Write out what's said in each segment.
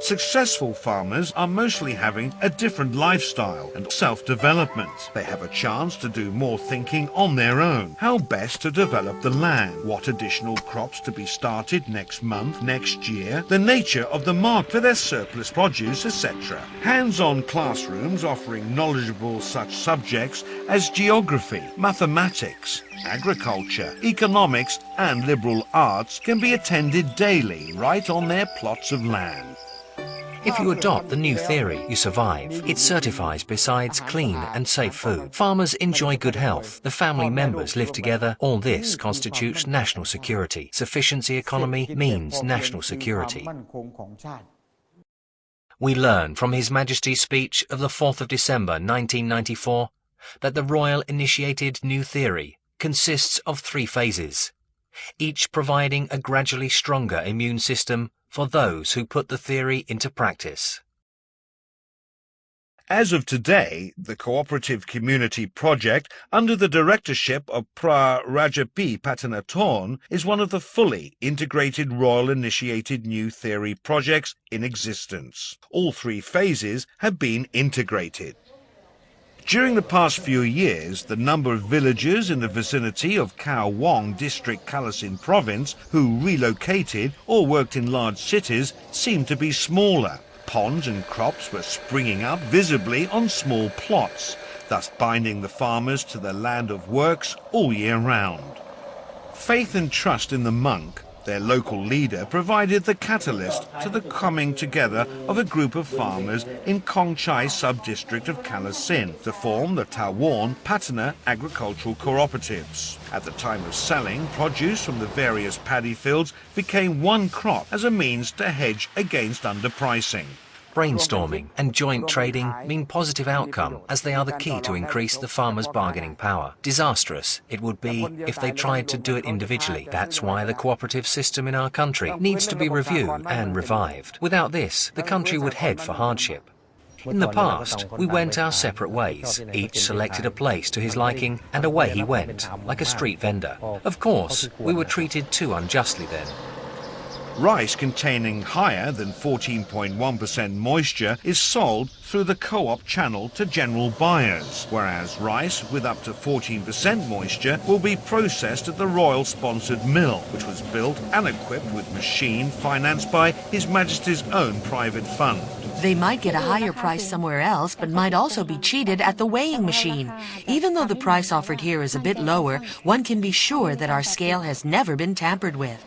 Successful farmers are mostly having a different lifestyle and self-development. They have a chance to do more thinking on their own. How best to develop the land, what additional crops to be started next month, next year, the nature of the market for their surplus produce, etc. Hands-on classrooms offering knowledgeable such subjects as geography, mathematics, agriculture, economics and liberal arts can be attended daily right on their plots of land. If you adopt the new theory, you survive. It certifies besides clean and safe food. Farmers enjoy good health. The family members live together. All this constitutes national security. Sufficiency economy means national security. We learn from His Majesty's speech of the 4th of December 1994 that the Royal Initiated New Theory consists of 3 phases, each providing a gradually stronger immune system for those who put the theory into practice. As of today, the Cooperative Community Project, under the directorship of Pra Rajapi Patanatorn, is one of the fully integrated Royal Initiated New Theory projects in existence. All 3 phases have been integrated. During the past few years, the number of villagers in the vicinity of Khao Wong District, Kalasin Province, who relocated or worked in large cities seemed to be smaller. Ponds and crops were springing up visibly on small plots, thus binding the farmers to the land of works all year round. Faith and trust in the monk, their local leader, provided the catalyst to the coming together of a group of farmers in Kongchai sub-district of Kalasin to form the Tawon Patana agricultural cooperatives. At the time of selling, produce from the various paddy fields became one crop as a means to hedge against underpricing. Brainstorming and joint trading mean positive outcome, as they are the key to increase the farmers' bargaining power. Disastrous it would be if they tried to do it individually. That's why the cooperative system in our country needs to be reviewed and revived. Without this, the country would head for hardship. In the past, we went our separate ways. Each selected a place to his liking, and away he went, like a street vendor. Of course, we were treated too unjustly then. Rice containing higher than 14.1% moisture is sold through the co-op channel to general buyers, whereas rice with up to 14% moisture will be processed at the royal-sponsored mill, which was built and equipped with machine financed by His Majesty's own private fund. They might get a higher price somewhere else, but might also be cheated at the weighing machine. Even though the price offered here is a bit lower, one can be sure that our scale has never been tampered with.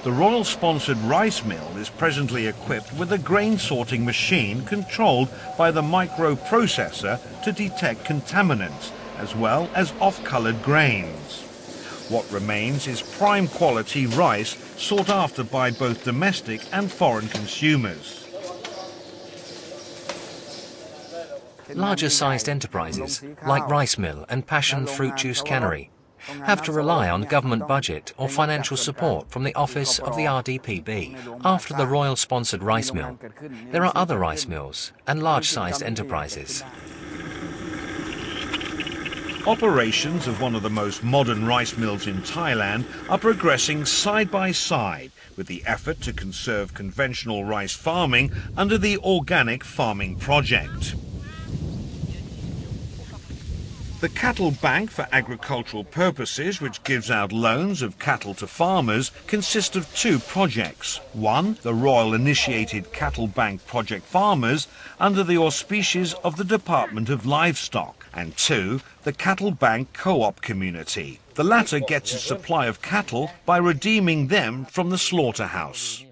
The royal-sponsored rice mill is presently equipped with a grain sorting machine controlled by the microprocessor to detect contaminants, as well as off-coloured grains. What remains is prime quality rice sought after by both domestic and foreign consumers. Larger-sized enterprises, like rice mill and passion fruit juice cannery, have to rely on government budget or financial support from the office of the RDPB. After the royal-sponsored rice mill, there are other rice mills and large-sized enterprises. Operations of one of the most modern rice mills in Thailand are progressing side by side with the effort to conserve conventional rice farming under the Organic Farming Project. The Cattle Bank for Agricultural Purposes, which gives out loans of cattle to farmers, consists of 2 projects. One, the Royal Initiated Cattle Bank Project Farmers, under the auspices of the Department of Livestock, and 2, the Cattle Bank Co-op Community. The latter gets its supply of cattle by redeeming them from the slaughterhouse.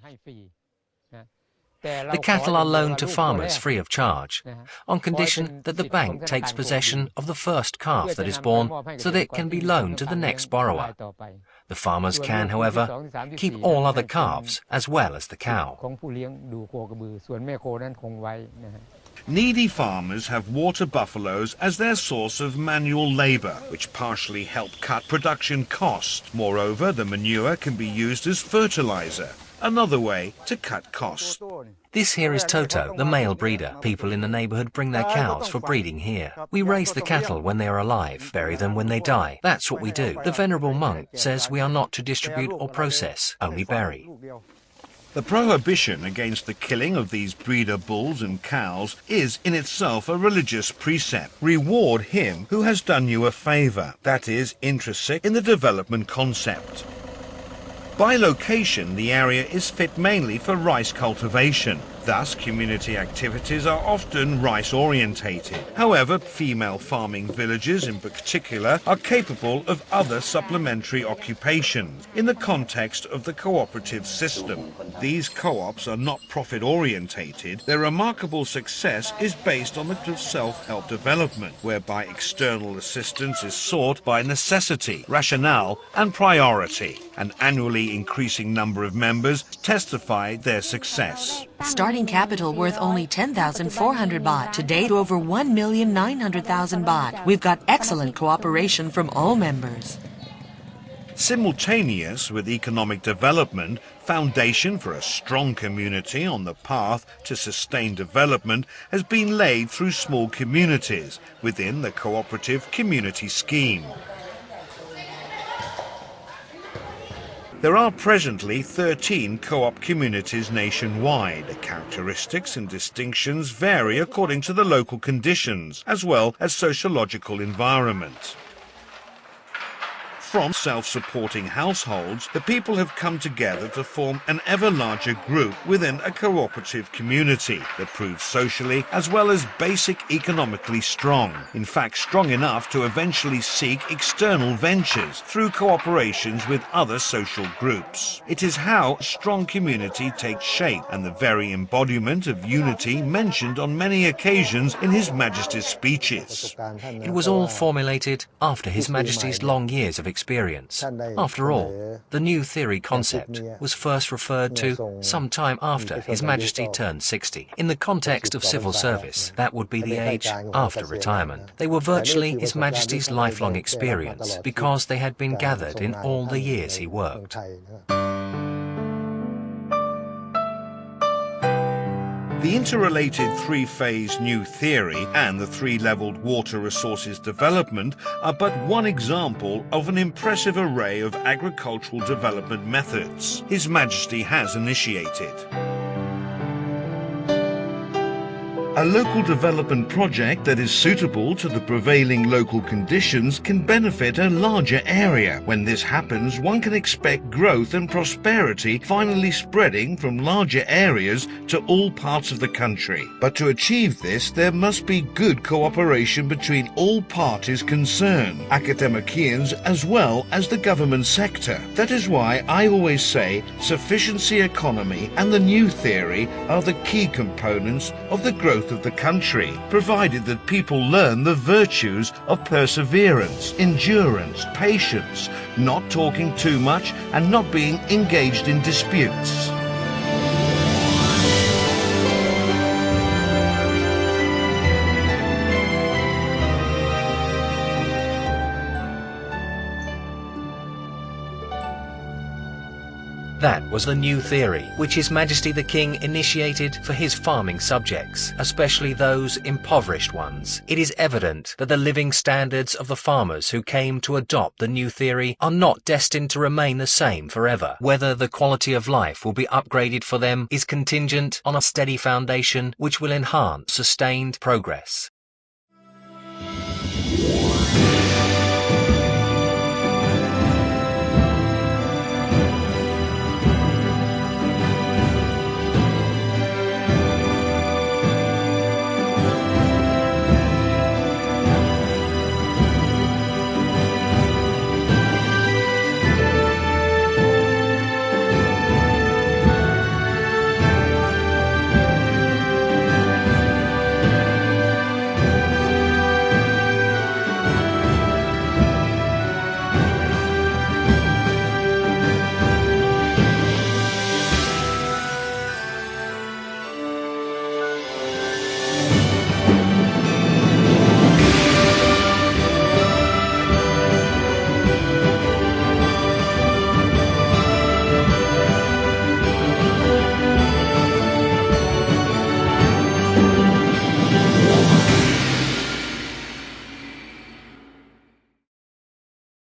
The cattle are loaned to farmers free of charge, on condition that the bank takes possession of the first calf that is born so that it can be loaned to the next borrower. The farmers can, however, keep all other calves as well as the cow. Needy farmers have water buffaloes as their source of manual labour, which partially help cut production costs. Moreover, the manure can be used as fertiliser, another way to cut costs. This here is Toto, the male breeder. People in the neighbourhood bring their cows for breeding here. We raise the cattle when they are alive, bury them when they die. That's what we do. The venerable monk says we are not to distribute or process, only bury. The prohibition against the killing of these breeder bulls and cows is in itself a religious precept. Reward him who has done you a favour. That is intrinsic in the development concept. By location, the area is fit mainly for rice cultivation. Thus, community activities are often rice-orientated. However, female farming villages in particular are capable of other supplementary occupations in the context of the cooperative system. These co-ops are not profit-orientated. Their remarkable success is based on the self-help development, whereby external assistance is sought by necessity, rationale and priority. An annually increasing number of members testify their success. Starting capital worth only 10,400 baht. To date, over 1,900,000 baht. We've got excellent cooperation from all members. Simultaneous with economic development, foundation for a strong community on the path to sustained development has been laid through small communities within the cooperative community scheme. There are presently 13 co-op communities nationwide. The characteristics and distinctions vary according to the local conditions, as well as sociological environment. From self-supporting households, the people have come together to form an ever larger group within a cooperative community that proves socially as well as basic economically strong. In fact, strong enough to eventually seek external ventures through cooperations with other social groups. It is how a strong community takes shape and the very embodiment of unity mentioned on many occasions in His Majesty's speeches. It was all formulated after His Majesty's long years of experience. After all, the new theory concept was first referred to some time after His Majesty turned 60. In the context of civil service, that would be the age after retirement. They were virtually His Majesty's lifelong experience because they had been gathered in all the years he worked. The interrelated three-phase new theory and the three-levelled water resources development are but one example of an impressive array of agricultural development methods His Majesty has initiated. A local development project that is suitable to the prevailing local conditions can benefit a larger area. When this happens, one can expect growth and prosperity finally spreading from larger areas to all parts of the country. But to achieve this, there must be good cooperation between all parties concerned, academicians as well as the government sector. That is why I always say sufficiency economy and the new theory are the key components of the growth of the country, provided that people learn the virtues of perseverance, endurance, patience, not talking too much and not being engaged in disputes. That was the new theory, which His Majesty the King initiated for his farming subjects, especially those impoverished ones. It is evident that the living standards of the farmers who came to adopt the new theory are not destined to remain the same forever. Whether the quality of life will be upgraded for them is contingent on a steady foundation which will enhance sustained progress.